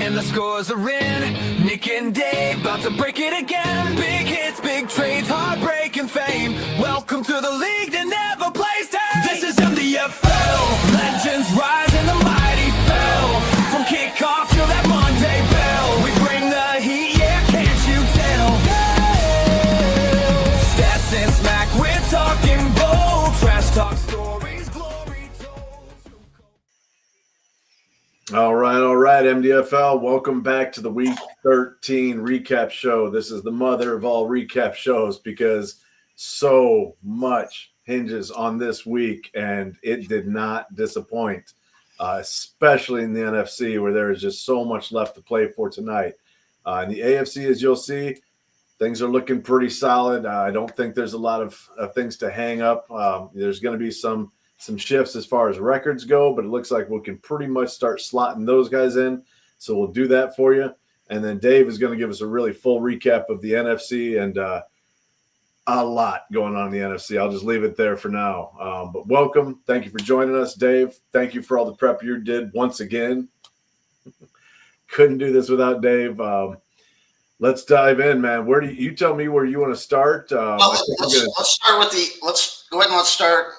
And the scores are in. Nick and Dave about to break it again. Big hits, big trades, heartbreak and fame. Welcome to the league that never plays tame. This is MDFL. Legends rise and the mighty fell. From kickoff till that Monday bell. We bring the heat, yeah, can't you tell? Stats and smack, we're talking bold. Trash talk stories, glory told. All right, MDFL. Welcome back to the Week 13 recap show. This is the mother of all recap shows because so much hinges on this week, and it did not disappoint, especially in the NFC where there is just so much left to play for tonight. In the AFC, as you'll see, things are looking pretty solid. I don't think there's a lot of things to hang up. There's going to be some shifts as far as records go, but it looks like we can pretty much start slotting those guys in. So we'll do that for you. And then Dave is going to give us a really full recap of the NFC and a lot going on in the NFC. I'll just leave it there for now. But welcome. Thank you for joining us, Dave. Thank you for all the prep you did once again. Couldn't do this without Dave. Let's dive in, man. Where do you tell me where you want to start? Let's start with let's go ahead and let's start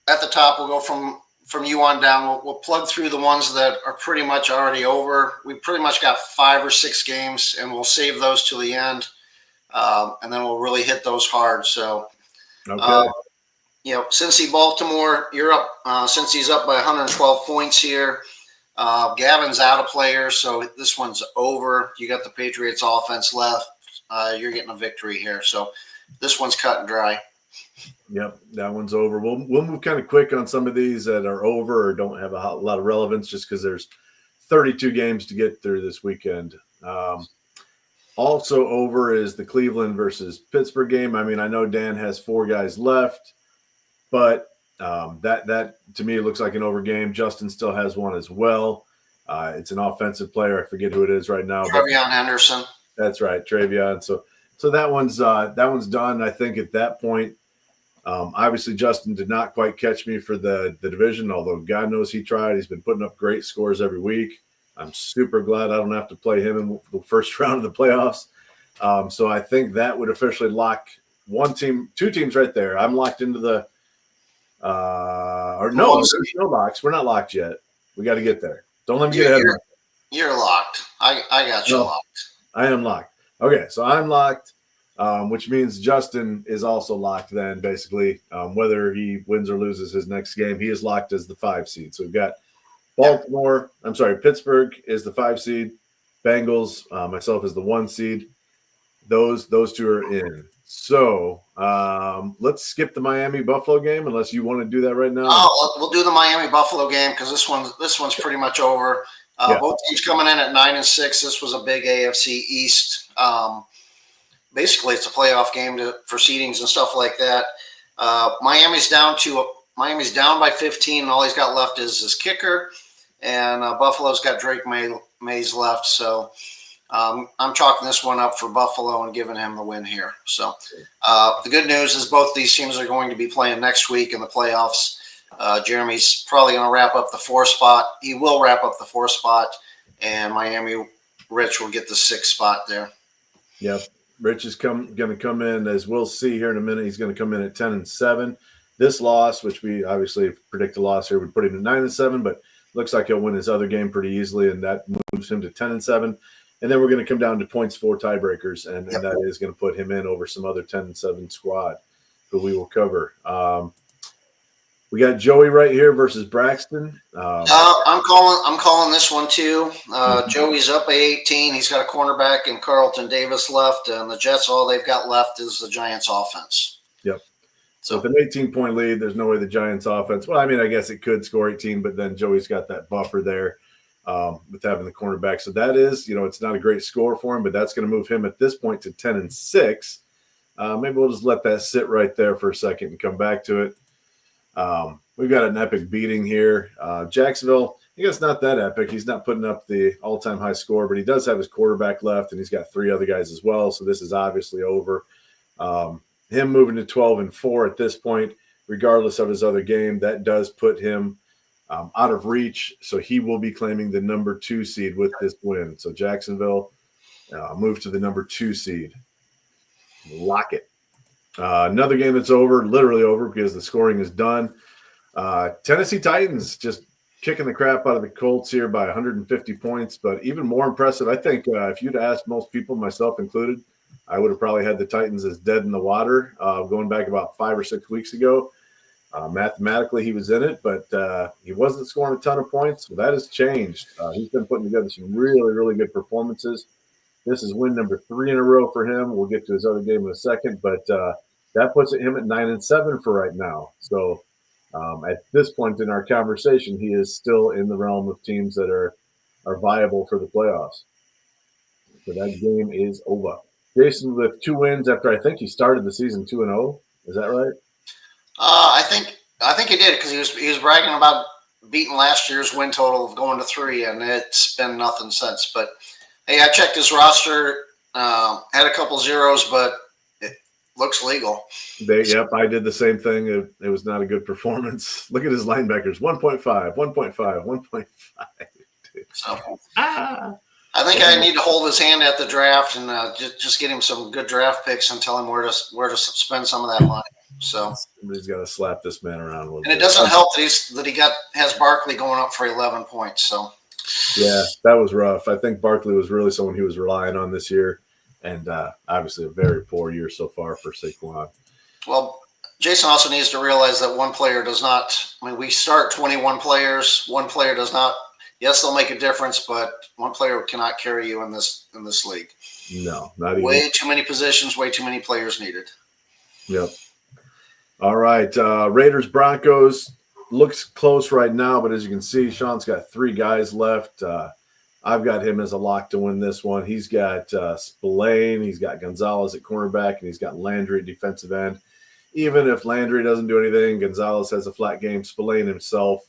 at the top. We'll go from you on down. We'll plug through the ones that are pretty much already over. We pretty much got 5 or 6 games, and we'll save those to the end, and then we'll really hit those hard. So, okay. Cincy Baltimore, you're up. Cincy's up by 112 points here. Gavin's out of players, so this one's over. You got the Patriots offense left. You're getting a victory here. So this one's cut and dry. Yep, that one's over. We'll move kind of quick on some of these that are over or don't have a lot of relevance just because there's 32 games to get through this weekend. Also over is the Cleveland versus Pittsburgh game. I mean, I know Dan has 4 guys left, but that to me looks like an over game. Justin still has one as well. It's an offensive player. I forget who it is right now. Travion Henderson. That's right, Travion. So that one's done. I think at that point, obviously Justin did not quite catch me for the division, although God knows he tried. He's been putting up great scores every week. I'm super glad I don't have to play him in the first round of the playoffs. So I think that would officially lock 2 teams right there. I'm locked into the there's no locks. We're not locked yet. We got to get there. Don't let me get ahead of myself. You're locked. I got you locked. I am locked. Okay, so I'm locked, which means Justin is also locked then, basically. Whether he wins or loses his next game, he is locked as the 5 seed. So we've got Pittsburgh is the 5 seed, Bengals, myself is the 1 seed. Those 2 are in. So let's skip the Miami-Buffalo game unless you want to do that right now. Oh, we'll do the Miami-Buffalo game because this one's pretty much over. Both teams coming in at 9 and 6. This was a big AFC East. Basically, it's a playoff game for seedings and stuff like that. Miami's down by 15, and all he's got left is his kicker. And Buffalo's got Drake Mays left. So I'm chalking this one up for Buffalo and giving him the win here. So the good news is both these teams are going to be playing next week in the playoffs. Jeremy's probably going to wrap up the 4 spot. He will wrap up the 4 spot, and Miami Rich will get the 6 spot there. Yep. Rich is going to come in, as we'll see here in a minute. He's going to come in at 10 and 7. This loss, which we obviously predict a loss here, would put him at 9 and 7, but looks like he'll win his other game pretty easily, and that moves him to 10 and 7. And then we're going to come down to points for tiebreakers, and that is going to put him in over some other 10 and 7 squad who we will cover. We got Joey right here versus Braxton. I'm calling this one too. Joey's up by 18. He's got a cornerback and Carlton Davis left, and the Jets, all they've got left is the Giants offense. Yep. So with an 18-point lead, there's no way the Giants offense – well, I mean, I guess it could score 18, but then Joey's got that buffer there with having the cornerback. So that is, it's not a great score for him, but that's going to move him at this point to 10 and 6. Maybe we'll just let that sit right there for a second and come back to it. We've got an epic beating here. Jacksonville, I guess not that epic. He's not putting up the all-time high score, but he does have his quarterback left, and he's got 3 other guys as well. So this is obviously over. Him moving to 12 and 4 at this point, regardless of his other game, that does put him out of reach. So he will be claiming the number 2 seed with this win. So Jacksonville move to the number 2 seed. Lock it. Another game that's over, literally over because the scoring is done. Tennessee Titans just kicking the crap out of the Colts here by 150 points. But even more impressive, I think if you'd asked most people, myself included, I would have probably had the Titans as dead in the water going back about 5 or 6 weeks ago. Mathematically, he was in it, but he wasn't scoring a ton of points. Well, that has changed. He's been putting together some really, really good performances. This is win number 3 in a row for him. We'll get to his other game in a second, but that puts him at 9-7 for right now. So at this point in our conversation, he is still in the realm of teams that are viable for the playoffs. So that game is over. Jason with 2 wins after I think he started the season 2-0. Is that right? I think he did because he was bragging about beating last year's win total of going to 3, and it's been nothing since. But hey, I checked his roster, had a couple zeros, but it looks legal. Yep, I did the same thing. It was not a good performance. Look at his linebackers: 1.5, 1.5, 1.5. So I think I need to hold his hand at the draft and just get him some good draft picks and tell him where to spend some of that money. So somebody's got to slap this man around a little bit. And it doesn't help that he has Barkley going up for 11 points. So yeah, that was rough. I think Barkley was really someone he was relying on this year, and obviously a very poor year so far for Saquon. Well, Jason also needs to realize that one player does not. I mean, we start 21 players. One player does not. Yes, they'll make a difference, but one player cannot carry you in this league. No, not even. Way too many positions, way too many players needed. Yep. All right, Raiders Broncos looks close right now, but as you can see, Sean's got 3 guys left. I've got him as a lock to win this one. He's got Spillane, he's got Gonzalez at cornerback, and he's got Landry at defensive end. Even if Landry doesn't do anything, Gonzalez has a flat game. Spillane himself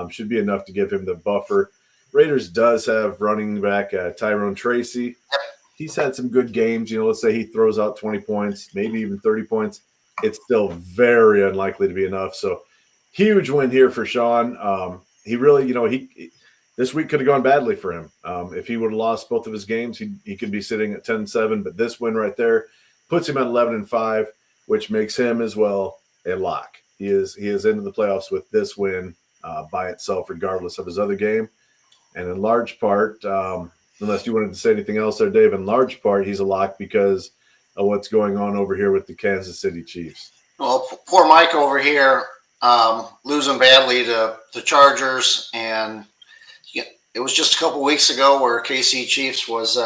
should be enough to give him the buffer. Raiders does have running back Tyrone Tracy. He's had some good games. Let's say he throws out 20 points, maybe even 30 points. It's still very unlikely to be enough. So huge win here for Sean. He really, he this week could have gone badly for him. If he would have lost both of his games, he could be sitting at 10-7. But this win right there puts him at 11-5, which makes him as well a lock. He is into the playoffs with this win by itself, regardless of his other game. And in large part, unless you wanted to say anything else there, Dave, in large part, he's a lock because of what's going on over here with the Kansas City Chiefs. Well, poor Mike over here losing badly to the Chargers, and it was just a couple weeks ago where KC Chiefs was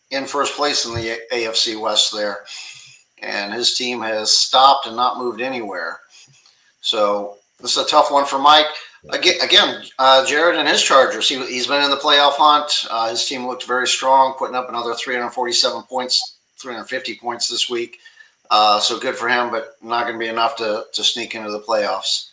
in first place in the AFC West there, and his team has stopped and not moved anywhere. So this is a tough one for Mike. Again, Jared and his Chargers, he's been in the playoff hunt. His team looked very strong, putting up another 347 points. 350 points this week. So good for him, but not going to be enough to sneak into the playoffs.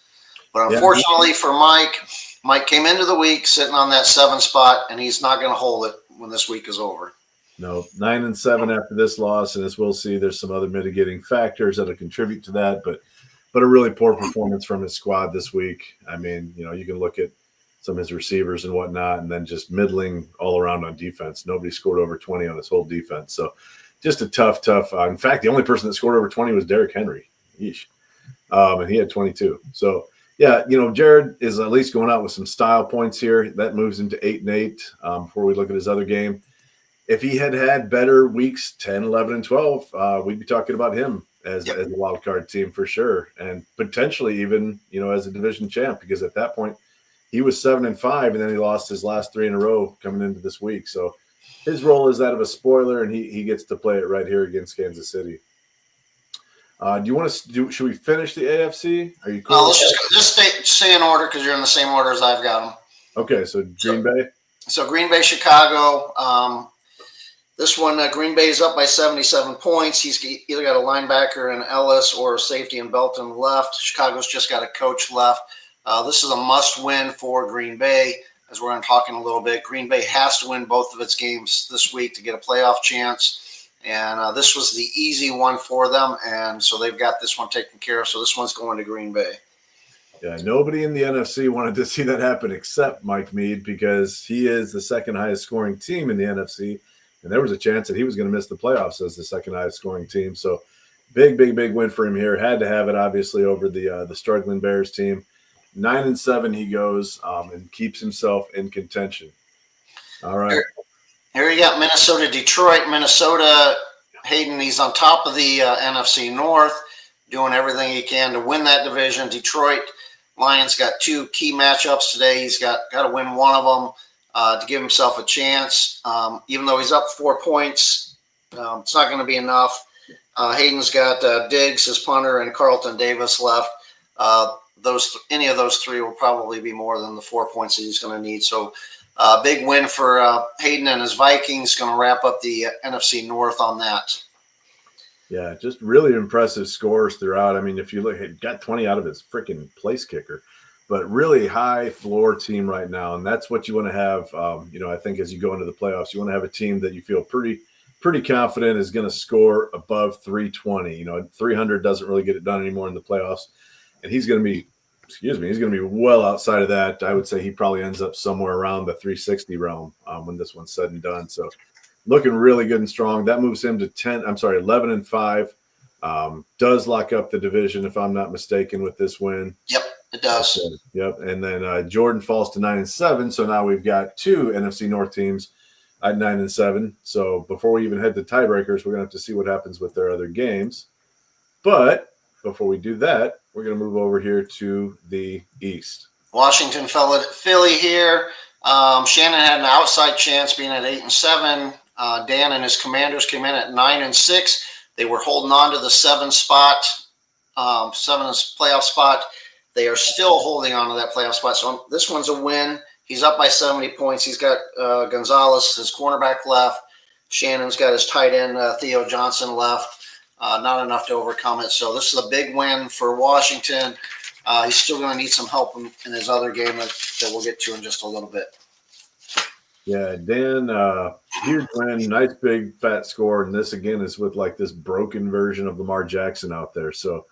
But unfortunately for Mike came into the week sitting on that 7 spot, and he's not going to hold it when this week is over. No, 9-7 after this loss, and as we'll see, there's some other mitigating factors that'll contribute to that, but a really poor performance from his squad this week. I mean, you can look at some of his receivers and whatnot, and then just middling all around on defense. Nobody scored over 20 on his whole defense. So just a tough. In fact, the only person that scored over 20 was Derrick Henry. Yeesh. And he had 22. So, yeah, Jared is at least going out with some style points here. That moves him to 8-8 before we look at his other game. If he had better weeks, 10, 11, and 12, we'd be talking about him as a wild card team for sure. And potentially even, as a division champ, because at that point he was 7-5, and then he lost his last 3 in a row coming into this week. So his role is that of a spoiler, and he gets to play it right here against Kansas City. Do you want to should we finish the AFC? Are you cool? No, let's just stay in order because you're in the same order as I've got them. Okay, so Green Bay. So Green Bay, Chicago. This one, Green Bay is up by 77 points. He's either got a linebacker in Ellis or a safety in Belton left. Chicago's just got a coach left. This is a must-win for Green Bay. As we're going to talk in a little bit, Green Bay has to win both of its games this week to get a playoff chance. And this was the easy one for them. And so they've got this one taken care of. So this one's going to Green Bay. Yeah, nobody in the NFC wanted to see that happen except Mike Mead because he is the second highest scoring team in the NFC, and there was a chance that he was going to miss the playoffs as the second highest scoring team. So, big win for him here. Had to have it obviously over the struggling Bears team. 9-7 he goes and keeps himself in contention. All right. Here you got Minnesota, Detroit. Minnesota, Hayden, he's on top of the NFC North, doing everything he can to win that division. Detroit Lions got two key matchups today. He's got to win one of them to give himself a chance. Even though he's up 4 points, it's not going to be enough. Hayden's got Diggs, his punter, and Carlton Davis left. Any of those three will probably be more than the 4 points that he's going to need. So big win for Hayden and his Vikings. Going to wrap up the NFC North on that. Yeah, just really impressive scores throughout. I mean, if you look, he got 20 out of his freaking place kicker, but really high floor team right now. And that's what you want to have. I think as you go into the playoffs, you want to have a team that you feel pretty confident is going to score above 320. 300 doesn't really get it done anymore in the playoffs. And he's going to be, he's going to be well outside of that. I would say he probably ends up somewhere around the 360 realm when this one's said and done. So looking really good and strong. That moves him to 11-5. Does lock up the division, if I'm not mistaken, with this win. Yep, it does. Yep. And then Jordan falls to 9-7. So now we've got two NFC North teams at 9-7. So before we even head to tiebreakers, we're going to have to see what happens with their other games. But before we do that, we're going to move over here to the East. Washington fell at Philly here. Shannon had an outside chance being at 8-7. Dan and his Commanders came in at 9-6. They were holding on to the seventh playoff spot. They are still holding on to that playoff spot. So this one's a win. He's up by 70 points. He's got Gonzalez, his cornerback, left. Shannon's got his tight end, Theo Johnson, left. Not enough to overcome it. So this is a big win for Washington. He's still going to need some help in his other game that we'll get to in just a little bit. Yeah, Dan, huge win, nice big fat score, and this again is with like this broken version of Lamar Jackson out there. So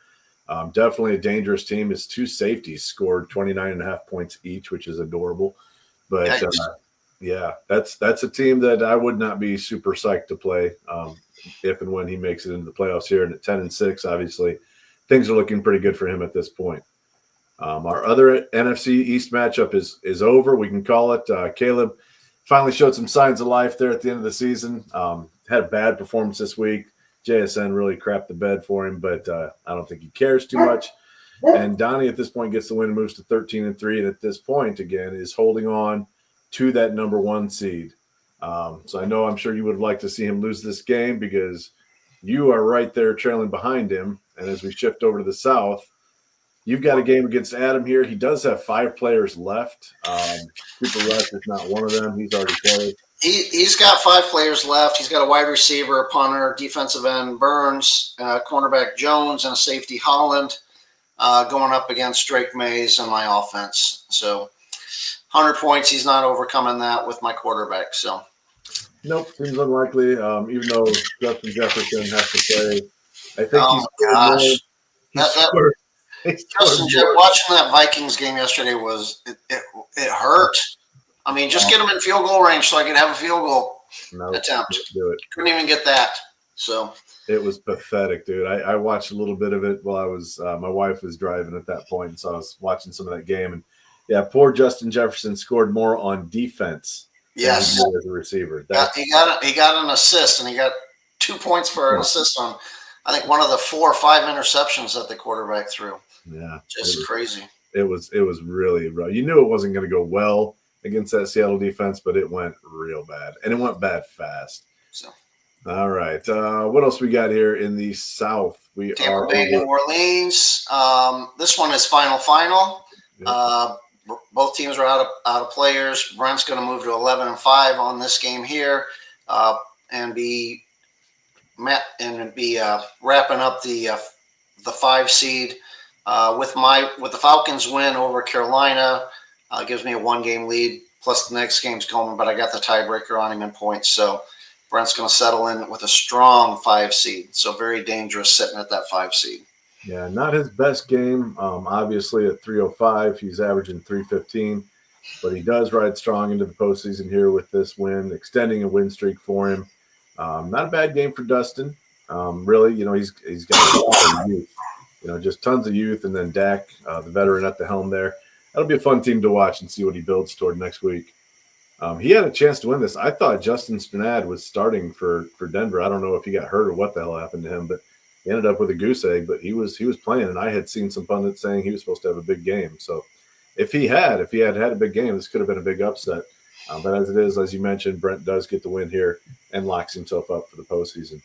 definitely a dangerous team. His two safeties scored 29.5 points each, which is adorable. But yeah, that's a team that I would not be super psyched to play if and when he makes it into the playoffs here. And at 10-6, obviously, things are looking pretty good for him at this point. Our other NFC East matchup is over. We can call it. Caleb finally showed some signs of life there at the end of the season. Had a bad performance this week. JSN really crapped the bed for him, but I don't think he cares too much. And Donnie at this point gets the win and moves to 13-3. And at this point, again, is holding on to that number one seed. So I'm sure you would have liked to see him lose this game because you are right there trailing behind him. And as we shift over to the South, you've got a game against Adam here. He does have 5 players left. Cooper Rush is not one of them. He's already played. He's got 5 players left. He's got a wide receiver, a punter, defensive end Burns, cornerback Jones, and a safety Holland going up against Drake Mays and my offense. So 100 points. He's not overcoming that with my quarterback. So nope, seems unlikely. Even though Justin Jefferson has to play, I think watching that Vikings game yesterday was it hurt. I mean, just get him in field goal range so I can have a field goal attempt. Couldn't even get that. So it was pathetic, dude. I watched a little bit of it while I was my wife was driving at that point, so I was watching some of that game. And yeah, poor Justin Jefferson scored more on defense. Yes, as a receiver. He got an assist, and he got 2 points for an assist on, I think, one of the 4 or 5 interceptions that the quarterback threw. Yeah, just crazy. It was really rough. You knew it wasn't going to go well against that Seattle defense, but it went real bad, and it went bad fast. So, all right, what else we got here in the South? Tampa Bay, New Orleans. This one is final. Yep. Both teams are out of players. Brent's going to move to 11-5 on this game here, and be wrapping up the 5 seed with the Falcons win over Carolina. Gives me a 1-game lead. Plus the next game's coming, but I got the tiebreaker on him in points. So Brent's going to settle in with a strong 5 seed. So very dangerous sitting at that 5 seed. Yeah, not his best game. Obviously, at 305, he's averaging 315, but he does ride strong into the postseason here with this win, extending a win streak for him. Not a bad game for Dustin. Really, he's got a lot of youth, just tons of youth, and then Dak, the veteran at the helm there. That'll be a fun team to watch and see what he builds toward next week. He had a chance to win this. I thought Justin Spinad was starting for Denver. I don't know if he got hurt or what the hell happened to him, but he ended up with a goose egg. But he was playing, and I had seen some pundits saying he was supposed to have a big game. So if he had had a big game, this could have been a big upset. But as it is, as you mentioned, Brent does get the win here and locks himself up for the postseason.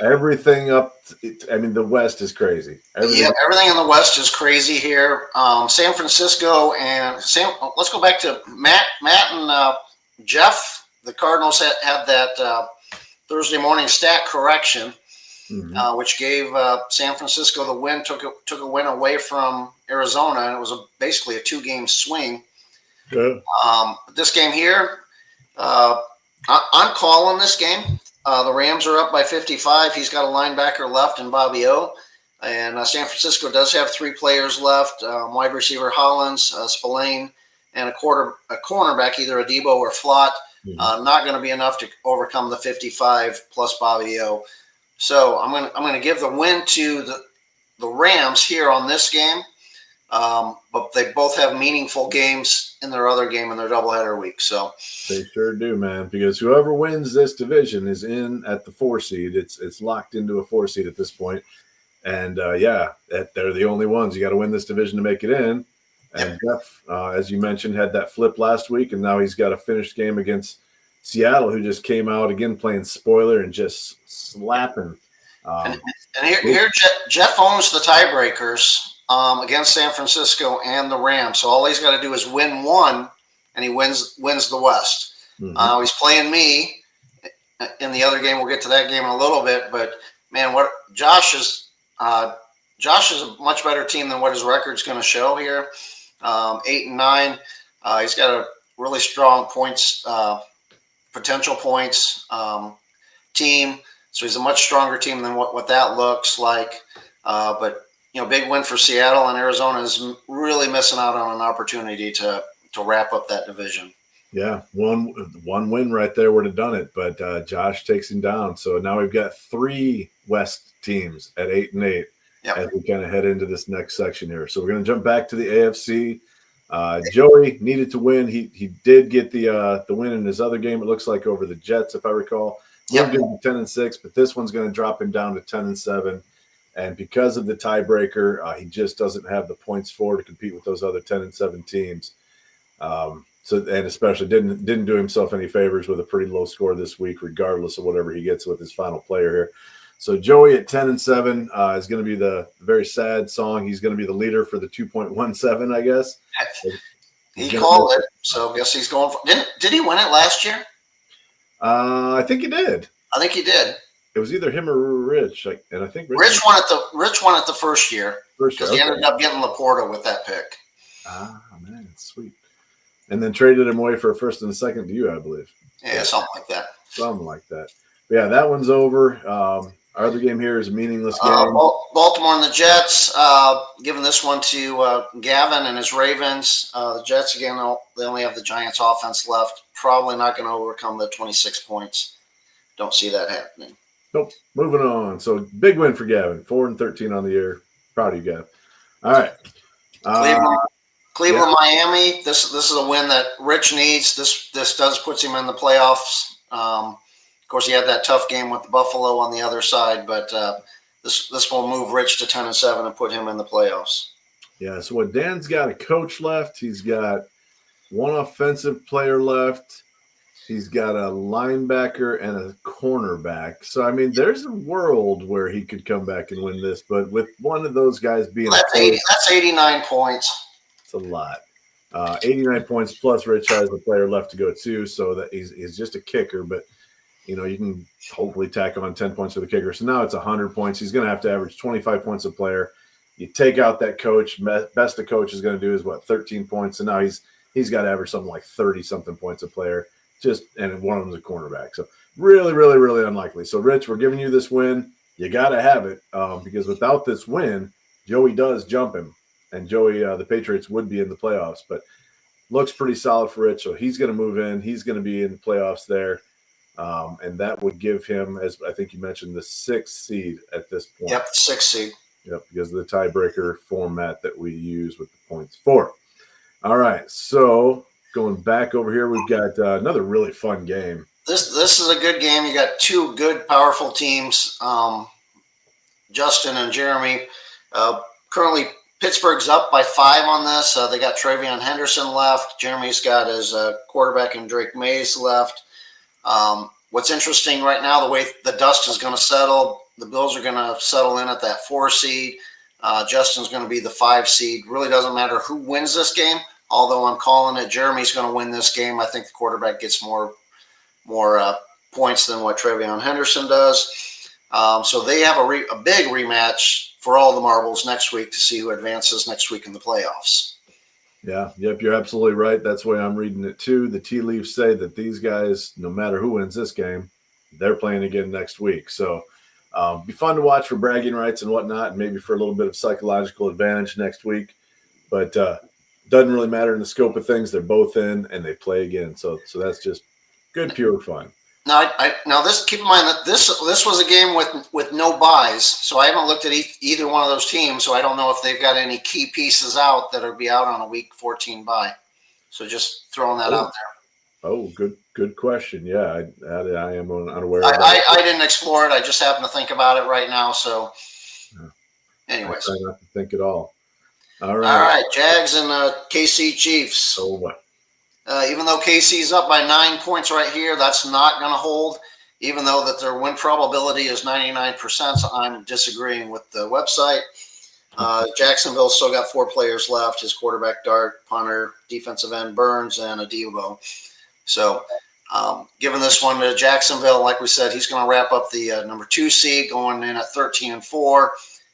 Everything up. The West is crazy. Everything in the West is crazy here. San Francisco and let's go back to Matt and Jeff. The Cardinals had that Thursday morning stat correction, which gave San Francisco the win. Took a win away from Arizona, and it was basically a 2-game swing. Good. This game here, I'm calling this game. The Rams are up by 55. He's got a linebacker left in Bobby O. And San Francisco does have 3 players left, wide receiver Hollins, Spillane, and a cornerback, either Adebo or Flott. Not going to be enough to overcome the 55 plus Bobby O. So I'm going to give the win to the Rams here on this game. But they both have meaningful games in their other game in their doubleheader week. So they sure do, man, because whoever wins this division is in at the 4 seed. It's locked into a 4 seed at this point. And they're the only ones. You got to win this division to make it in. And Jeff, as you mentioned, had that flip last week, and now he's got a finished game against Seattle, who just came out again playing spoiler and just slapping. And here Jeff owns the tiebreakers against San Francisco and the Rams. So all he's got to do is win one, and he wins the West. He's playing me in the other game. We'll get to that game in a little bit, but man, what Josh is a much better team than what his record's going to show here. 8-9. He's got a really strong points, potential points team. So he's a much stronger team than what that looks like. But big win for Seattle, and Arizona is really missing out on an opportunity to wrap up that division. Yeah, one win right there would have done it, but Josh takes him down. So now we've got 3 West teams at 8-8 as we kind of head into this next section here. So we're going to jump back to the AFC. Joey needed to win. He did get the win in his other game. It looks like over the Jets, if I recall. Moved him to 10-6, but this one's going to drop him down to 10-7. And because of the tiebreaker, he just doesn't have the points to compete with those other 10-7 teams. And especially didn't do himself any favors with a pretty low score this week, regardless of whatever he gets with his final player here. So Joey at 10-7 is going to be the very sad song. He's going to be the leader for the 2.17, I guess. He called it, so I guess he's going for. Did he win it last year? I think he did. I think he did. It was either him or Rich, and I think Rich won it the first year. Because he ended up getting Laporta with that pick. Ah, man, sweet. And then traded him away for a first and a second to you, I believe. Yeah, something like that. Something like that. But yeah, that one's over. Our other game here is a meaningless game. Baltimore and the Jets, giving this one to Gavin and his Ravens. The Jets, again, they only have the Giants offense left. Probably not going to overcome the 26 points. Don't see that happening. Nope. Moving on. So big win for Gavin. 4-13 on the year. Proud of you, Gav. All right. Cleveland, Miami. This is a win that Rich needs. This puts him in the playoffs. Of course, he had that tough game with the Buffalo on the other side, but this will move Rich to 10-7 and put him in the playoffs. Yeah. So what Dan's got a coach left. He's got one offensive player left. He's got a linebacker and a cornerback. So, I mean, there's a world where he could come back and win this. But with one of those guys being that's 89 points. It's a lot. 89 points plus Rich has a player left to go too. So that he's just a kicker. But, you can hopefully tack on 10 points for the kicker. So now it's 100 points. He's going to have to average 25 points a player. You take out that coach. Best the coach is going to do is, 13 points. And now he's got to average something like 30-something points a player. And one of them is a cornerback. So really, really, really unlikely. So, Rich, we're giving you this win. You got to have it because without this win, Joey does jump him, and Joey, the Patriots would be in the playoffs. But looks pretty solid for Rich, so he's going to move in. He's going to be in the playoffs there, and that would give him, as I think you mentioned, the 6th seed at this point. Yep, 6th seed. Yep, because of the tiebreaker format that we use with the points for. All right, so going back over here, we've got another really fun game. This is a good game. You got two good, powerful teams, Justin and Jeremy. Currently, Pittsburgh's up by 5 on this. They got Travion Henderson left. Jeremy's got his quarterback and Drake Mays left. What's interesting right now, the way the dust is going to settle, the Bills are going to settle in at that 4 seed. Justin's going to be the 5 seed. Really doesn't matter who wins this game, although I'm calling it Jeremy's going to win this game. I think the quarterback gets more points than what Travion Henderson does. So they have a big rematch for all the marbles next week to see who advances next week in the playoffs. Yeah, yep, you're absolutely right. That's the way I'm reading it too. The tea leaves say that these guys, no matter who wins this game, they're playing again next week. So be fun to watch for bragging rights and whatnot, and maybe for a little bit of psychological advantage next week. But doesn't really matter in the scope of things. They're both in, and they play again. So that's just good, pure fun. Now this, keep in mind that this was a game with no buys, so I haven't looked at either one of those teams, so I don't know if they've got any key pieces out that will be out on a week 14 bye. So just throwing that out there. Oh, good question. Yeah, I am unaware of that. I didn't explore it. I just happen to think about it right now. So, anyways, I try not to think at all. All all right. right, Jags and KC Chiefs. So what? Even though KC's up by 9 points right here, that's not going to hold. Even though that their win probability is 99%, so I'm disagreeing with the website. Jacksonville still got 4 players left: his quarterback Dart, punter, defensive end Burns, and Adebo. So, given this one to Jacksonville, like we said, he's going to wrap up the number 2 seed, going in at 13-4,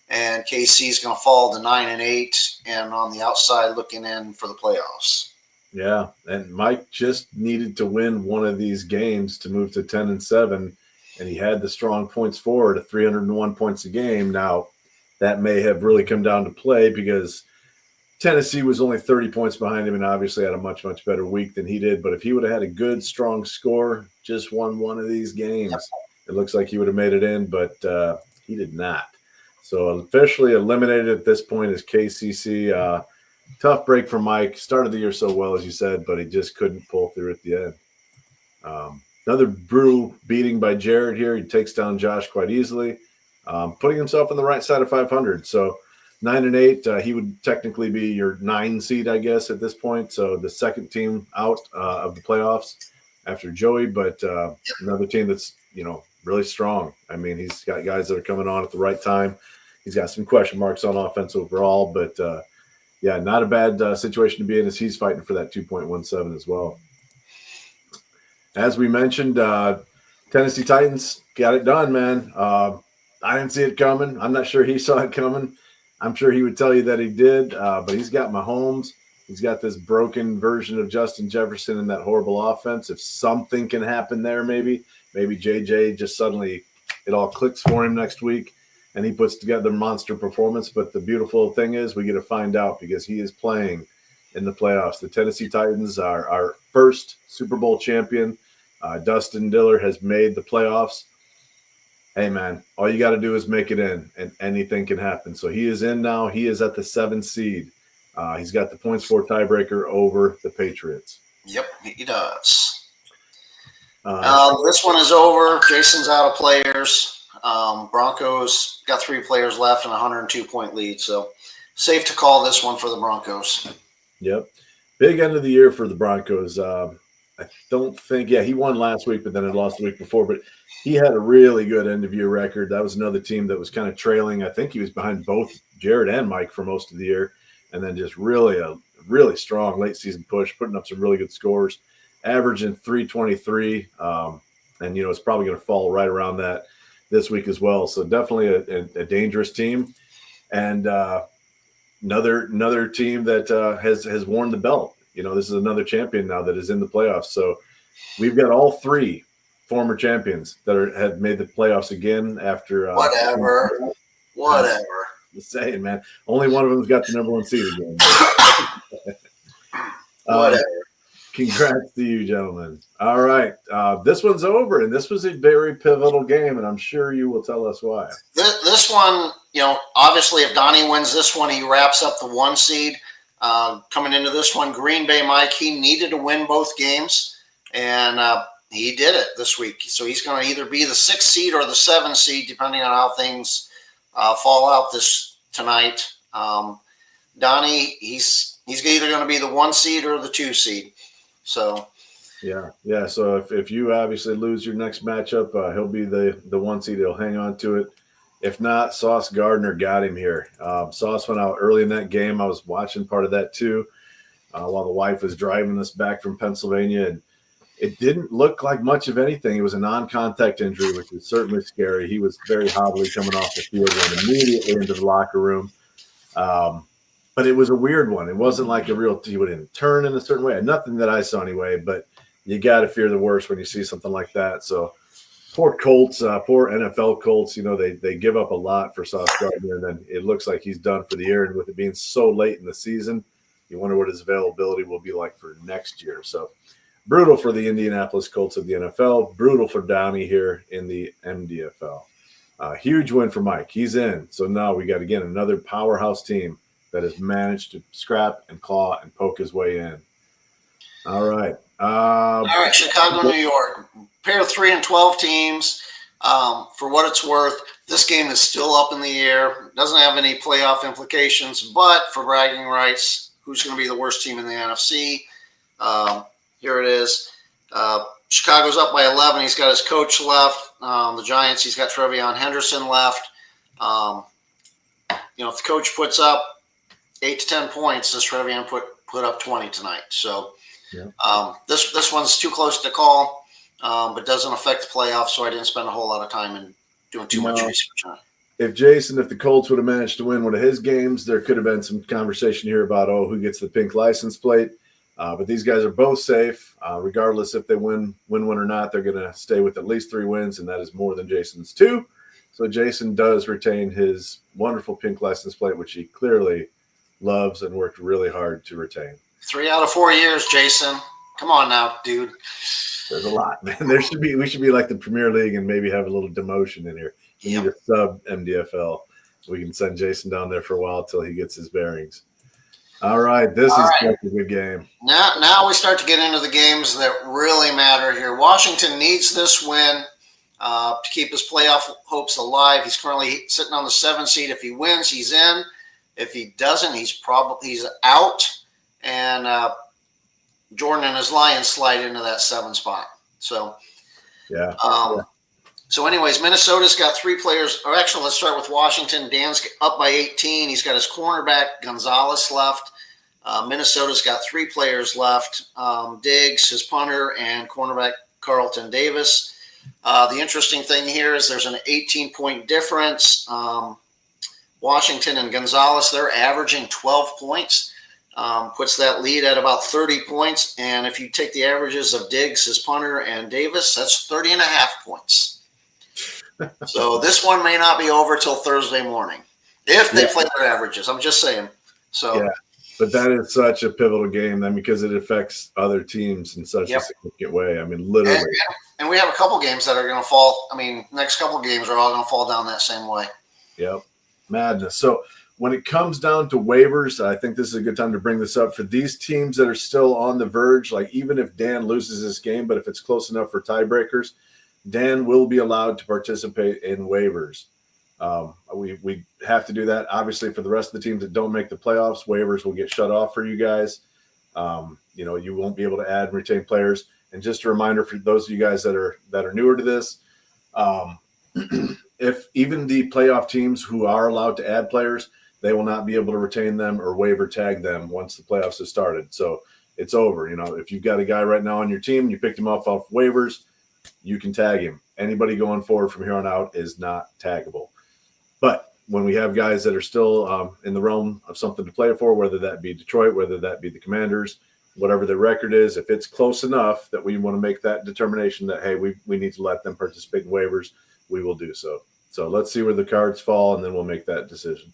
and KC's going to fall to 9-8, and on the outside looking in for the playoffs. Yeah, and Mike just needed to win one of these games to move to 10-7, and he had the strong points forward at 301 points a game. Now, that may have really come down to play because Tennessee was only 30 points behind him and obviously had a much, much better week than he did. But if he would have had a good, strong score, just won one of these games, it looks like he would have made it in, but he did not. So officially eliminated at this point is KCC. Tough break for Mike. Started the year so well, as you said, but he just couldn't pull through at the end. Another brutal beating by Jared here. He takes down Josh quite easily, putting himself on the right side of 500. So 9-8, he would technically be your 9 seed, I guess, at this point. So the second team out of the playoffs after Joey, but another team that's, really strong. I mean, he's got guys that are coming on at the right time. He's got some question marks on offense overall, but yeah, not a bad situation to be in as he's fighting for that 2.17 as well. As we mentioned, Tennessee Titans got it done, man. I didn't see it coming. I'm not sure he saw it coming. I'm sure he would tell you that he did, but he's got Mahomes. He's got this broken version of Justin Jefferson in that horrible offense. If something can happen there, maybe JJ just suddenly it all clicks for him next week and he puts together a monster performance. But the beautiful thing is we get to find out because he is playing in the playoffs. The Tennessee Titans are our first Super Bowl champion. Dustin Diller has made the playoffs. Hey, man, all you got to do is make it in, and anything can happen. So he is in now. He is at the 7th seed. He's got the points for tiebreaker over the Patriots. Yep, he does. This one is over. Jason's out of players. Broncos got 3 players left and a 102-point lead. So safe to call this one for the Broncos. Yep. Big end of the year for the Broncos. I don't think – he won last week, but then had lost the week before. But he had a really good end-of-year record. That was another team that was kind of trailing. I think he was behind both Jared and Mike for most of the year. And then just really a really strong late-season push, putting up some really good scores, averaging 323. And, it's probably going to fall right around that this week as well. So definitely a dangerous team. And another team that has worn the belt. This is another champion now that is in the playoffs. So we've got all 3 former champions that have made the playoffs again after Whatever. Just saying, man. Only one of them's got the number one seed again. Whatever. Congrats to you, gentlemen. All right. This one's over, and this was a very pivotal game, and I'm sure you will tell us why. This one, obviously if Donnie wins this one, he wraps up the 1 seed. Coming into this one, Green Bay Mike, he needed to win both games, and he did it this week. So he's going to either be the 6th seed or the 7th seed, depending on how things fall out tonight. Donnie, he's either going to be the 1 seed or the 2 seed. So yeah. So if you obviously lose your next matchup, he'll be the 1 seed. He'll hang on to it. If not, Sauce Gardner got him here. Sauce went out early in that game. I was watching part of that too, while the wife was driving us back from Pennsylvania, and it didn't look like much of anything. It was a non-contact injury, which is certainly scary. He was very hobbly coming off the field and immediately into the locker room. But it was a weird one. It wasn't like he wouldn't turn in a certain way. Nothing that I saw anyway, but you got to fear the worst when you see something like that. So poor Colts, poor NFL Colts, they give up a lot for Sauce Gardner, and then it looks like he's done for the year. And with it being so late in the season, you wonder what his availability will be like for next year. So brutal for the Indianapolis Colts of the NFL, brutal for Downey here in the MDFL. Huge win for Mike. He's in. So now we got, again, another powerhouse team that has managed to scrap and claw and poke his way in. All right. All right, Chicago, New York. Pair of 3 and 12 teams. For what it's worth, this game is still up in the air. Doesn't have any playoff implications, but for bragging rights, who's going to be the worst team in the NFC? Here it is. Chicago's up by 11. He's got his coach left. The Giants, he's got Trevion Henderson left. If the coach puts up 8 to 10 points, this Trevion put up 20 tonight. So this one's too close to call, but doesn't affect the playoffs, so I didn't spend a whole lot of time in doing too much research on it. If the Colts would have managed to win one of his games, there could have been some conversation here about, who gets the pink license plate. But these guys are both safe. Regardless if they win one or not, they're going to stay with at least 3 wins, and that is more than Jason's 2. So Jason does retain his wonderful pink license plate, which he clearly loves and worked really hard to retain. 3 out of 4 years, Jason. Come on now, dude. There's a lot, man. We should be like the Premier League and maybe have a little demotion in here. We need a sub MDFL. We can send Jason down there for a while till he gets his bearings. All right, this is such a good game. Now we start to get into the games that really matter here. Washington needs this win to keep his playoff hopes alive. He's currently sitting on the 7th seed. If he wins, he's in. If he doesn't, he's out. And Jordan and his Lions slide into that 7 spot. So, So, anyways, Minnesota's got 3 players. Or actually, let's start with Washington. Dan's up by 18. He's got his cornerback, Gonzalez, left. Minnesota's got 3 players left. Diggs, his punter, and cornerback Carlton Davis. The interesting thing here is there's an 18-point difference. Washington and Gonzalez, they're averaging 12 points. Puts that lead at about 30 points. And if you take the averages of Diggs, his punter, and Davis, that's 30.5 points. So this one may not be over till Thursday morning if they play their averages. I'm just saying. So but that is such a pivotal game then because it affects other teams in such a significant way. I mean, literally. And we have a couple games that are going to fall. I mean, next couple games are all going to fall down that same way. Yep. Madness. So when it comes down to waivers, I think this is a good time to bring this up for these teams that are still on the verge. Like even if Dan loses this game, but if it's close enough for tiebreakers, Dan will be allowed to participate in waivers. We have to do that. Obviously, for the rest of the teams that don't make the playoffs, waivers will get shut off for you guys. You won't be able to add and retain players. And just a reminder for those of you guys that are newer to this, if even the playoff teams who are allowed to add players, they will not be able to retain them or waiver tag them once the playoffs have started. So it's over. If you've got a guy right now on your team, you picked him off waivers, you can tag him. Anybody going forward from here on out is not taggable. But when we have guys that are still in the realm of something to play for, whether that be Detroit, whether that be the Commanders, whatever the record is, if it's close enough that we want to make that determination that, hey, we need to let them participate in waivers, we will do so. So let's see where the cards fall, and then we'll make that decision.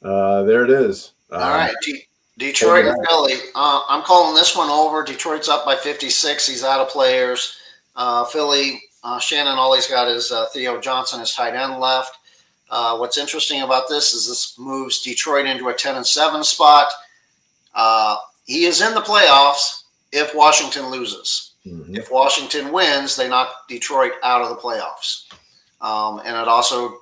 There it is. All right, Detroit and Philly. I'm calling this one over. Detroit's up by 56. He's out of players. Philly, Shannon, all he's got is Theo Johnson, his tight end left. What's interesting about this is this moves Detroit into a 10-7 spot. He is in the playoffs if Washington loses. Mm-hmm. If Washington wins, they knock Detroit out of the playoffs. And it also,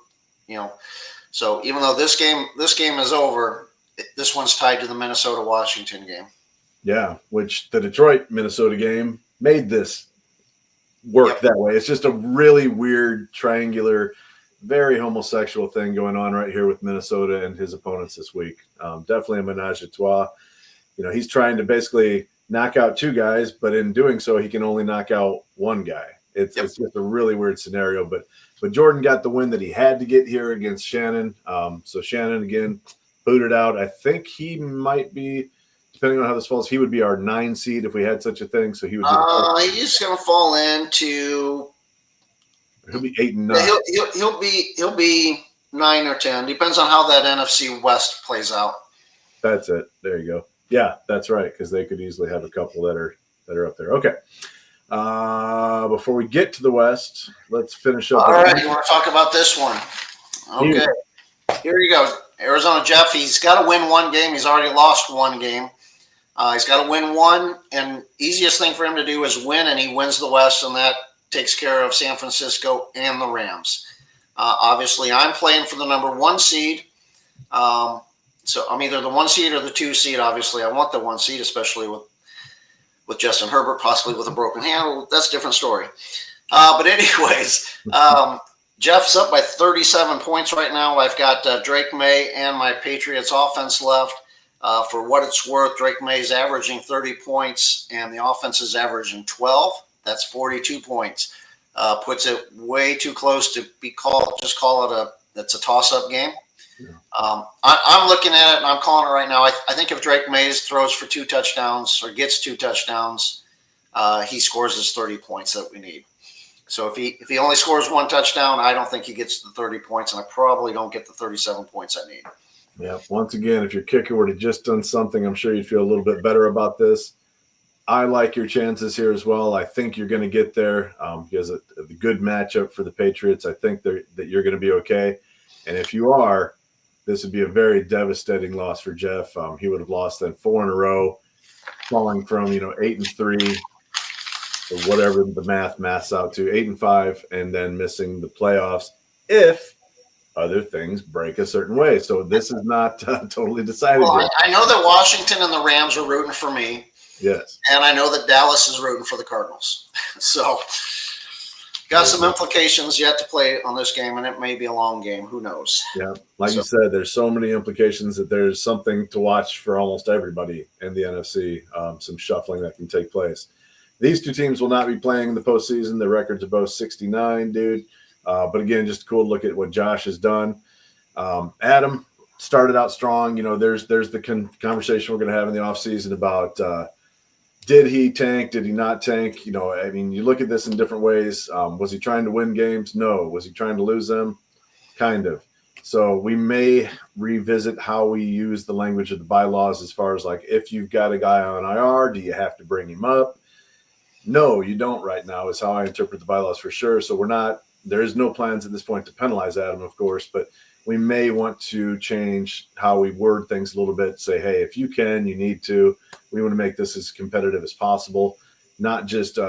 so even though this game is over, this one's tied to the Minnesota-Washington game. Yeah, which the Detroit-Minnesota game made this work that way. It's just a really weird, triangular, very homosexual thing going on right here with Minnesota and his opponents this week. Definitely a menage a trois. He's trying to basically knock out two guys, but in doing so, he can only knock out one guy. It's just a really weird scenario. But Jordan got the win that he had to get here against Shannon. So Shannon, again, booted out. I think he might be, depending on how this falls, he would be our 9 seed if we had such a thing. So he would be he's going to fall into... He'll be 8 and 9. He'll be 9 or 10. Depends on how that NFC West plays out. That's it. There you go. Yeah, that's right. Because they could easily have a couple that are up there. Okay. Before we get to the West, let's finish up. All right, you want to talk about this one? Okay. Here you go. Arizona Jeff. He's got to win one game. He's already lost one game. He's got to win one, and easiest thing for him to do is win, and he wins the West, and that takes care of San Francisco and the Rams. Obviously, I'm playing for the number 1 seed. So I'm either the 1 seed or the 2 seed. Obviously, I want the 1 seed, especially with Justin Herbert, possibly with a broken hand. That's a different story. But anyways, Jeff's up by 37 points right now. I've got Drake May and my Patriots offense left. For what it's worth, Drake May's averaging 30 points, and the offense is averaging 12. That's 42 points. Puts it way too close to be called. Just call it it's a toss-up game. Yeah. I'm looking at it, and I'm calling it right now. I think if Drake Mays throws for 2 touchdowns or gets 2 touchdowns, he scores his 30 points that we need. So if he only scores 1 touchdown, I don't think he gets the 30 points, and I probably don't get the 37 points I need. Yeah. Once again, if your kicker would have just done something, I'm sure you'd feel a little bit better about this. I like your chances here as well. I think you're going to get there because of the good matchup for the Patriots. I think that you're going to be okay. And if you are, this would be a very devastating loss for Jeff. He would have lost then 4 in a row, falling from 8 and 3 or whatever the maths out to 8 and 5, and then missing the playoffs if other things break a certain way. So this is not totally decided. Well, I know that Washington and the Rams are rooting for me. Yes. And I know that Dallas is rooting for the Cardinals. So got some implications yet to play on this game, and it may be a long game. Who knows? Yeah. Like you said, there's so many implications that there's something to watch for almost everybody in the NFC, some shuffling that can take place. These 2 teams will not be playing in the postseason. Their records are both 69, dude. But again, just cool to look at what Josh has done. Adam started out strong. There's the conversation we're going to have in the offseason about did he tank? Did he not tank? You look at this in different ways. Was he trying to win games? No. Was he trying to lose them? Kind of. So we may revisit how we use the language of the bylaws as far as like if you've got a guy on IR, do you have to bring him up? No, you don't right now is how I interpret the bylaws for sure. So there is no plans at this point to penalize Adam, of course, but we may want to change how we word things a little bit. Say, hey, if you can, you need to. We want to make this as competitive as possible. Not just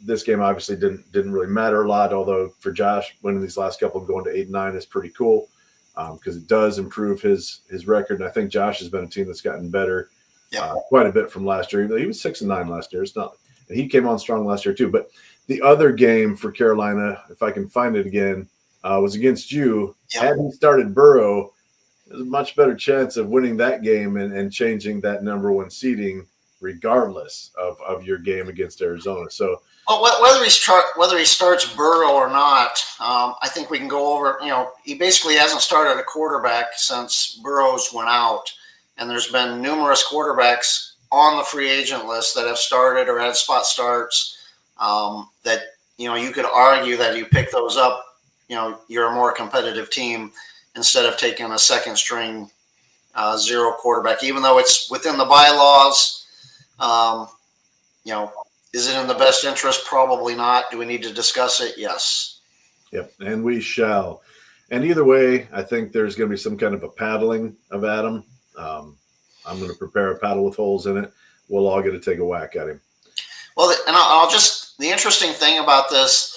this game obviously didn't really matter a lot, although for Josh, winning these last couple going to 8 and 9 is pretty cool because it does improve his record. And I think Josh has been a team that's gotten better quite a bit from last year. He was 6 and 9 last year. It's not, and he came on strong last year too. But the other game for Carolina, if I can find it again, was against you. Yep. Had he started Burrow, there's a much better chance of winning that game and changing that number 1 seeding regardless of your game against Arizona. So whether he starts Burrow or not, I think we can go over, he basically hasn't started a quarterback since Burrow's went out, and there's been numerous quarterbacks on the free agent list that have started or had spot starts, that, you could argue that you pick those up, you're a more competitive team instead of taking a second string zero quarterback, even though it's within the bylaws. Is it in the best interest? Probably not. Do we need to discuss it? Yes. Yep, and we shall. And either way, I think there's going to be some kind of a paddling of Adam. I'm going to prepare a paddle with holes in it. We'll all get to take a whack at him. Well, and the interesting thing about this,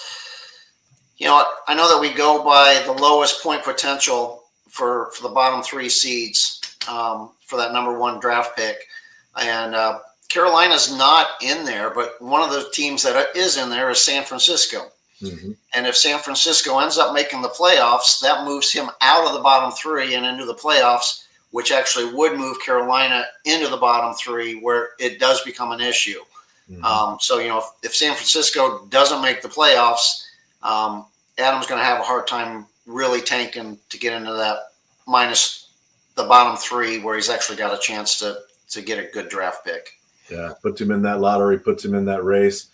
I know that we go by the lowest point potential for the bottom three seeds for that number one draft pick. And Carolina's not in there, but one of the teams that is in there is San Francisco. Mm-hmm. And if San Francisco ends up making the playoffs, that moves him out of the bottom three and into the playoffs, which actually would move Carolina into the bottom three, where it does become an issue. Mm-hmm. So, if San Francisco doesn't make the playoffs, Adam's going to have a hard time really tanking to get into that minus the bottom three, where he's actually got a chance to get a good draft pick. Yeah, puts him in that lottery, puts him in that race.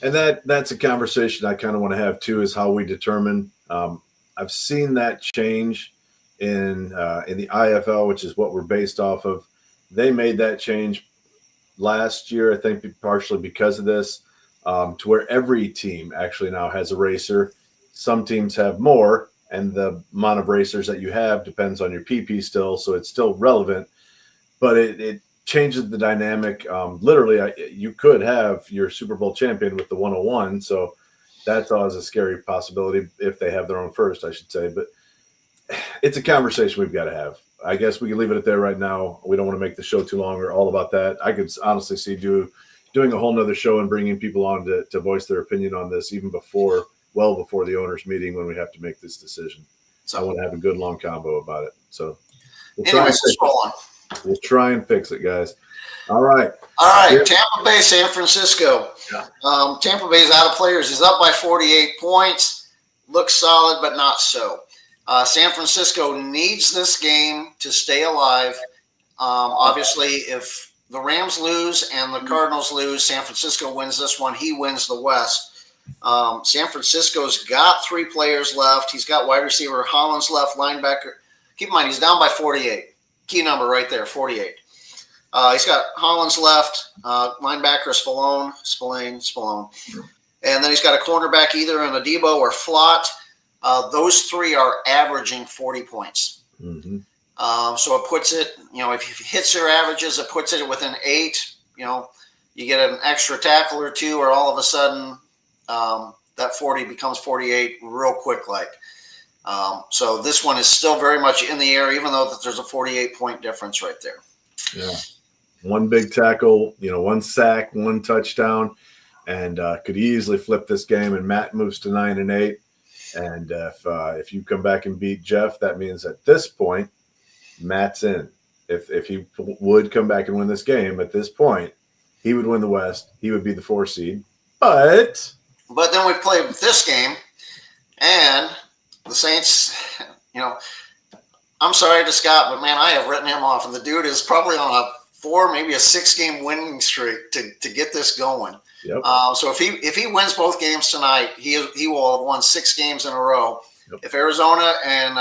And that's a conversation I kind of want to have too, is how we determine. I've seen that change in the IFL, which is what we're based off of. They made that change last year, I think partially because of this, to where every team actually now has a racer. Some teams have more, and the amount of racers that you have depends on your PP still, so it's still relevant. But it changes the dynamic. Literally, you could have your Super Bowl champion with the 101, so that's always a scary possibility if they have their own first, I should say. But it's a conversation we've got to have. I guess we can leave it at there right now. We don't want to make the show too long or all about that. I could honestly see doing a whole nother show and bringing people on to voice their opinion on this, even well before the owners meeting, when we have to make this decision. So I want to have a good long combo about it. So we'll try and fix it, guys. All right. Tampa Bay, San Francisco. Yeah. Tampa Bay's out of players. He's up by 48 points. Looks solid, but not so. San Francisco needs this game to stay alive. Obviously, if the Rams lose and the Cardinals lose, San Francisco wins this one. He wins the West. San Francisco's got 3 players left. He's got wide receiver Hollins left, linebacker. Keep in mind, he's down by 48. Key number right there, 48. He's got Hollins left, linebacker Spillane. And then he's got a cornerback either in Adebo or Flott. Those 3 are averaging 40 points. Mm-hmm. So it puts it, if he hits their averages, it puts it within 8. You get an extra tackle or 2, or all of a sudden that 40 becomes 48 real quick like. So this one is still very much in the air, even though that there's a 48-point difference right there. Yeah. One big tackle, 1 sack, 1 touchdown, and could easily flip this game. And Matt moves to 9-8. And if you come back and beat Jeff, that means at this point, Matt's in. If he would come back and win this game at this point, he would win the West. He would be the 4 seed. But then we play this game, and the Saints, I'm sorry to Scott, but man, I have written him off, and the dude is probably on a 4, maybe a 6-game winning streak to get this going. Yep. So if he wins both games tonight, he will have won 6 games in a row. Yep. If Arizona and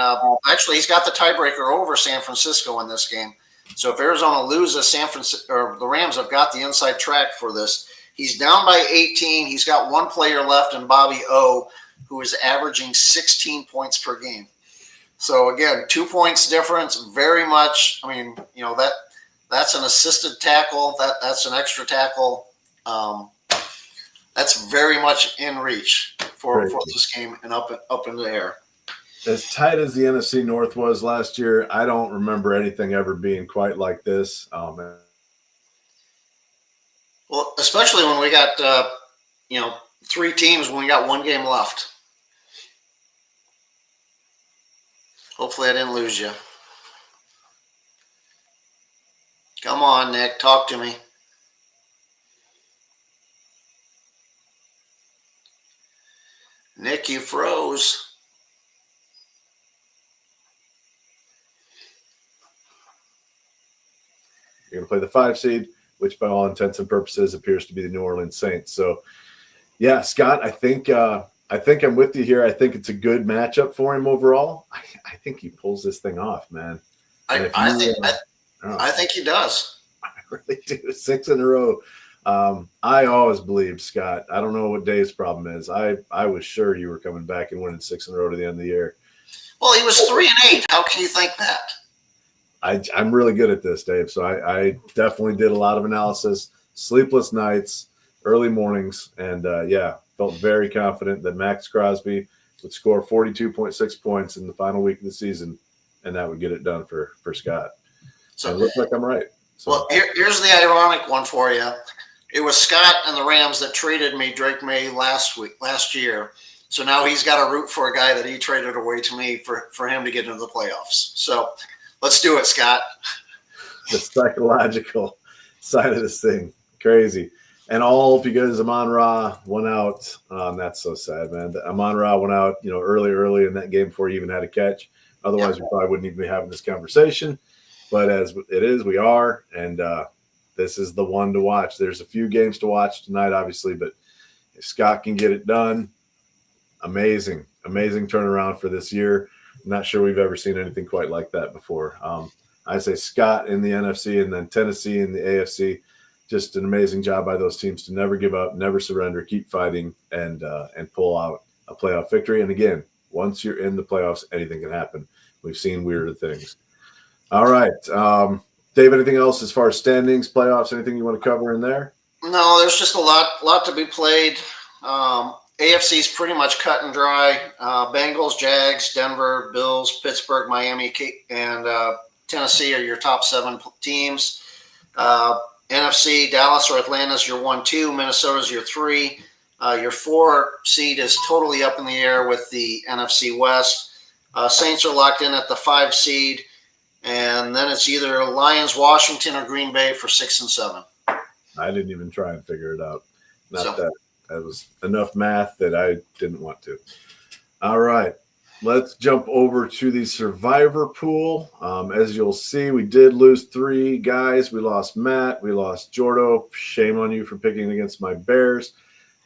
actually he's got the tiebreaker over San Francisco in this game. So if Arizona loses, San Francisco or the Rams have got the inside track for this. He's down by 18. He's got 1 player left in Bobby O, who is averaging 16 points per game. So again, 2 points difference, very much. I mean, that's an assisted tackle. That's an extra tackle. That's very much in reach for this game and up in the air. As tight as the NFC North was last year, I don't remember anything ever being quite like this. Oh, man. Well, especially when we got 3 teams when we got 1 game left. Hopefully I didn't lose you. Come on, Nick, talk to me. Nick, you froze. You're going to play the 5 seed. which by all intents and purposes appears to be the New Orleans Saints. So, yeah, Scott, I think I'm with you here. I think it's a good matchup for him overall. I think he pulls this thing off, man. I think he does. I really do. 6 in a row. I always believed, Scott. I don't know what Dave's problem is. I was sure you were coming back and winning 6 in a row to the end of the year. Well, he was 3-8. How can you think that? I'm really good at this, Dave. So I definitely did a lot of analysis, sleepless nights, early mornings, and felt very confident that Max Crosby would score 42.6 points in the final week of the season, and that would get it done for Scott. So it looks like I'm right. So. Well, here's the ironic one for you. It was Scott and the Rams that traded me Drake May last year. So now he's got to root for a guy that he traded away to me for him to get into the playoffs. So let's do it, Scott. The psychological side of this thing. Crazy. And all because Amon-Ra went out. That's so sad, man. Amon-Ra went out, early in that game before he even had a catch. Otherwise, we probably wouldn't even be having this conversation. But as it is, we are. And this is the one to watch. There's a few games to watch tonight, obviously. But if Scott can get it done, amazing turnaround for this year. I'm not sure we've ever seen anything quite like that before. I say Scott in the NFC and then Tennessee in the AFC. Just an amazing job by those teams to never give up, never surrender, keep fighting, and pull out a playoff victory. And again, once you're in the playoffs, anything can happen. We've seen weirder things. All right. Dave, anything else as far as standings, playoffs, anything you want to cover in there? No, there's just a lot to be played. AFC is pretty much cut and dry. Bengals, Jags, Denver, Bills, Pittsburgh, Miami, and Tennessee are your top 7 teams. NFC, Dallas or Atlanta is your 1-2. Minnesota's your 3. Your 4 seed is totally up in the air with the NFC West. Saints are locked in at the 5 seed. And then it's either Lions, Washington, or Green Bay for 6 and 7. I didn't even try and figure it out. That was enough math that I didn't want to. All right. Let's jump over to the survivor pool. As you'll see, we did lose 3 guys. We lost Matt. We lost Jordo. Shame on you for picking against my Bears.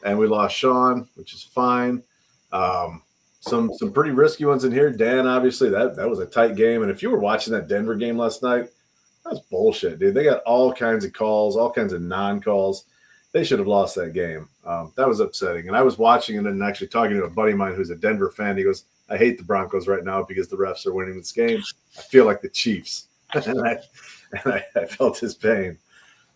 And we lost Sean, which is fine. Some pretty risky ones in here. Dan, obviously, that was a tight game. And if you were watching that Denver game last night, that was bullshit, dude. They got all kinds of calls, all kinds of non-calls. They should have lost that game. That was upsetting. And I was watching it and actually talking to a buddy of mine who's a Denver fan. He goes, I hate the Broncos right now because the refs are winning this game. I feel like the Chiefs. and I felt his pain.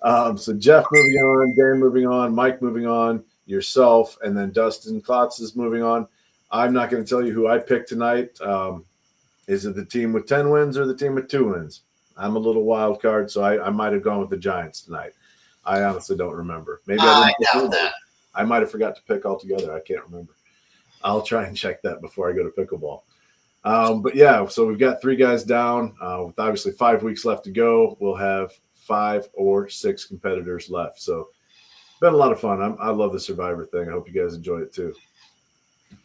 So Jeff moving on, Dan moving on, Mike moving on, yourself, and then Dustin Klotz is moving on. I'm not going to tell you who I picked tonight. Is it the team with 10 wins or the team with 2 wins? I'm a little wild card, so I might have gone with the Giants tonight. I honestly don't remember. Maybe I doubt that. I might have forgot to pick altogether. I can't remember. I'll try and check that before I go to pickleball. But yeah, so we've got 3 guys down with obviously 5 weeks left to go. We'll have 5 or 6 competitors left. So been a lot of fun. I love the Survivor thing. I hope you guys enjoy it too.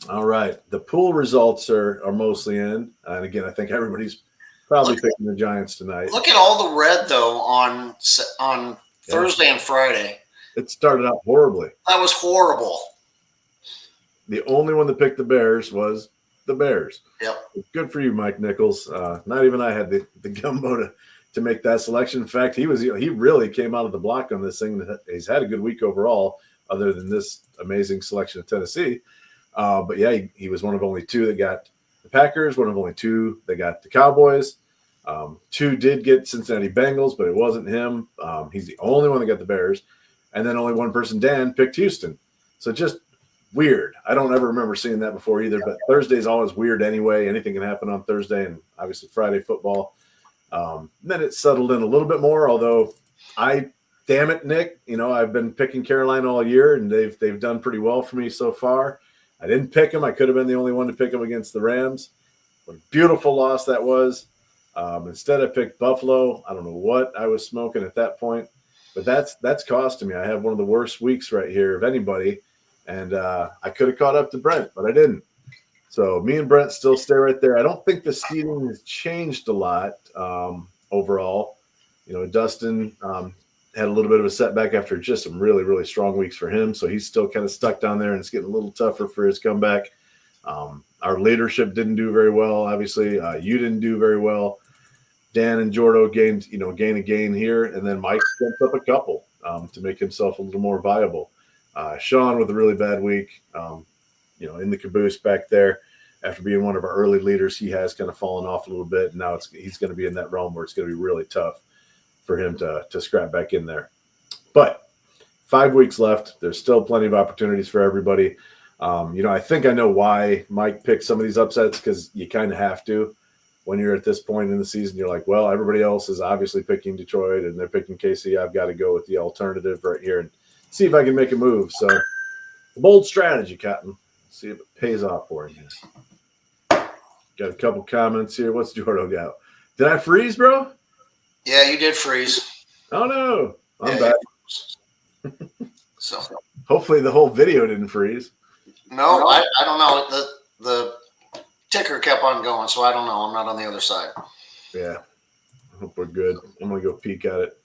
All right. The pool results are mostly in. And again, I think everybody's probably picking the Giants tonight. Look at all the red, though, on Thursday and Friday. It started out horribly. That was horrible. The only one that picked the Bears was the Bears. Yep. Good for you, Mike Nichols. Not even I had the gumbo to make that selection. In fact, he really came out of the block on this thing. He's had a good week overall, other than this amazing selection of Tennessee. But yeah, he was one of only 2 that got the Packers, one of only 2 that got the Cowboys. 2 did get Cincinnati Bengals, but it wasn't him. He's the only one that got the Bears. And then only one person, Dan, picked Houston. So just weird. I don't ever remember seeing that before either, but Thursday is always weird anyway. Anything can happen on Thursday, and obviously Friday football. Then it settled in a little bit more, although damn it, Nick, I've been picking Carolina all year, and they've done pretty well for me so far. I didn't pick them. I could have been the only one to pick them against the Rams. What a beautiful loss that was. Instead, I picked Buffalo. I don't know what I was smoking at that point, but that's costing me. I have one of the worst weeks right here of anybody, and I could have caught up to Brent, but I didn't. So me and Brent still stay right there. I don't think the seeding has changed a lot overall. Dustin had a little bit of a setback after just some really, really strong weeks for him. So he's still kind of stuck down there, and it's getting a little tougher for his comeback. Our leadership didn't do very well. Obviously, you didn't do very well. Dan and Jordo gained a gain here, and then Mike jumped up a couple to make himself a little more viable. Sean with a really bad week, in the caboose back there. After being one of our early leaders, he has kind of fallen off a little bit. And now he's going to be in that realm where it's going to be really tough for him to scrap back in there. But 5 weeks left. There's still plenty of opportunities for everybody. I think I know why Mike picked some of these upsets, because you kind of have to. When you're at this point in the season, you're like, well, everybody else is obviously picking Detroit and they're picking KC. I've got to go with the alternative right here and see if I can make a move. So, bold strategy, Cotton. See if it pays off for him. Got a couple comments here. What's Jordo got? Did I freeze, bro? Yeah, you did freeze. Oh, no. I'm back. So hopefully the whole video didn't freeze. No, I don't know. The ticker kept on going, so I don't know. I'm not on the other side. Yeah. I hope we're good. I'm going to go peek at it.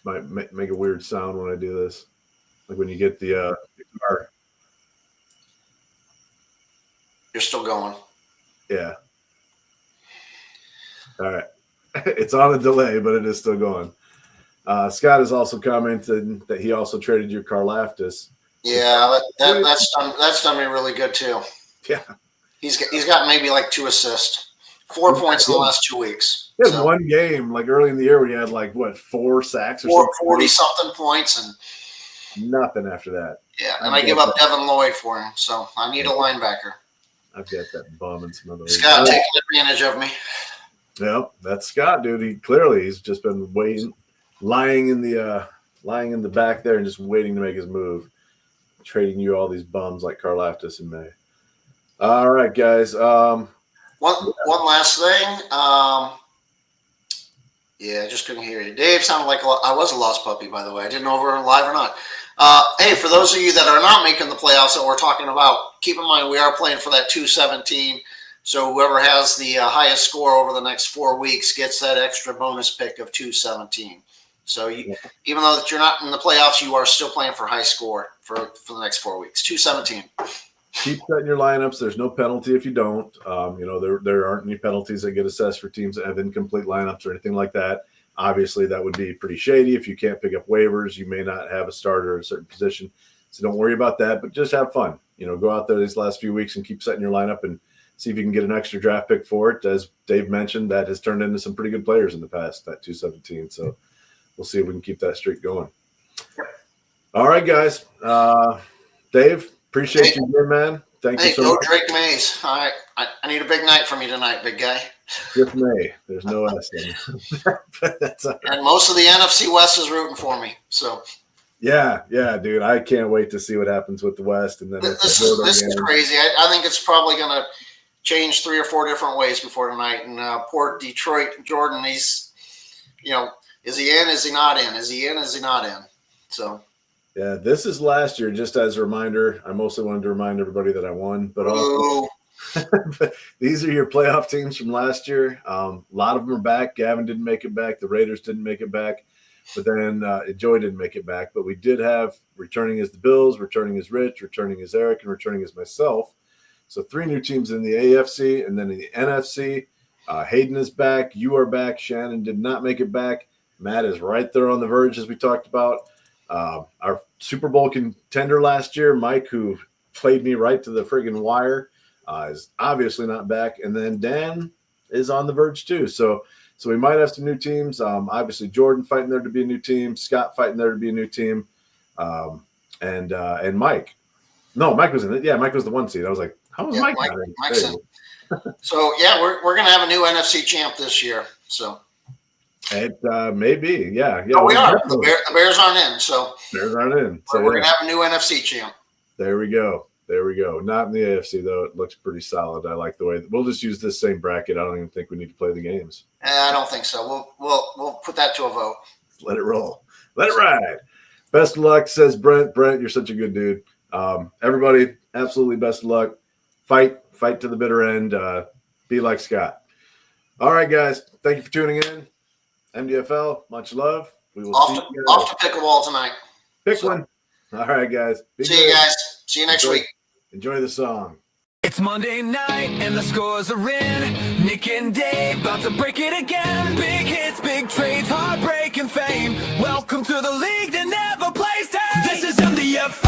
Might make a weird sound when I do this. Like when you get the car. You're still going. Yeah. All right. It's on a delay, but it is still going. Scott has also commented that he also traded your Karlaftis. Yeah, that's done me really good too. Yeah. He's got maybe like 2 assists, 4 points in the last 2 weeks. He had one game like early in the year where he had like 4 sacks or something. 40 something points and nothing after that. Yeah, and I give up Devin Lloyd for him, so I need a linebacker. I've got that bum in some of those. Scott taking advantage of me. Yep, that's Scott, dude. He's just been waiting, lying in the back there and just waiting to make his move. Trading you all these bums like Karlaftis in May. All right, guys. One last thing. Yeah, just couldn't hear you. Dave sounded like I was a lost puppy, by the way. I didn't know if we were live or not. Hey, for those of you that are not making the playoffs that we're talking about, keep in mind we are playing for that 217. So whoever has the highest score over the next 4 weeks gets that extra bonus pick of 217. So even though that you're not in the playoffs, you are still playing for high score for the next 4 weeks. 217. Keep setting your lineups. There's no penalty if you don't. There aren't any penalties that get assessed for teams that have incomplete lineups or anything like that. Obviously, that would be pretty shady. If you can't pick up waivers, you may not have a starter at a certain position. So don't worry about that, but just have fun. Go out there these last few weeks and keep setting your lineup and see if you can get an extra draft pick for it. As Dave mentioned, that has turned into some pretty good players in the past, that 217. So we'll see if we can keep that streak going. All right, guys. Dave, appreciate you here, man. Thank you so much. Drake Mays. All right. I need a big night from you tonight, big guy. Just May. There's no S in it. That's all right. And most of the NFC West is rooting for me. So yeah, dude. I can't wait to see what happens with the West. And then this is crazy. I think it's probably going to change 3 or 4 different ways before tonight. And poor Detroit Jordan, he's, is he in? Is he not in? Is he in? Is he not in? So. Yeah, this is last year. Just as a reminder, I mostly wanted to remind everybody that I won, but also these are your playoff teams from last year. A lot of them are back. Gavin didn't make it back. The Raiders didn't make it back, but then Joy didn't make it back. But we did have returning as the Bills, returning as Rich, returning as Eric, and returning as myself. So 3 new teams in the AFC, and then in the NFC. Hayden is back. You are back. Shannon did not make it back. Matt is right there on the verge, as we talked about. Our Super Bowl contender last year, Mike, who played me right to the friggin' wire, is obviously not back. And then Dan is on the verge too. So we might have some new teams. Obviously Jordan fighting there to be a new team, Scott fighting there to be a new team, and Mike. No, Mike was in it. Yeah, Mike was the 1 seed. I was like, how was Mike? Mike's in. So yeah, we're gonna have a new NFC champ this year. So. It may be, yeah. Oh, we are. The Bears aren't in, so Bears aren't in. So we're going to have a new NFC champ. There we go. Not in the AFC though. It looks pretty solid. I like the way we'll just use this same bracket. I don't even think we need to play the games. I don't think so. We'll put that to a vote. Let it roll. Let it ride. Best of luck, says Brent. Brent, you're such a good dude. Everybody, absolutely best of luck. Fight to the bitter end. Be like Scott. All right, guys. Thank you for tuning in. MDFL, much love. We will Off see to, you off guys. to pickleball tonight. Pick So, one. All right, guys. Be see you good. guys. See you next week. Enjoy the song. It's Monday night and the scores are in. Nick and Dave about to break it again. Big hits, big trades, heartbreak and fame. Welcome to the league that never plays tag. This is MDFL.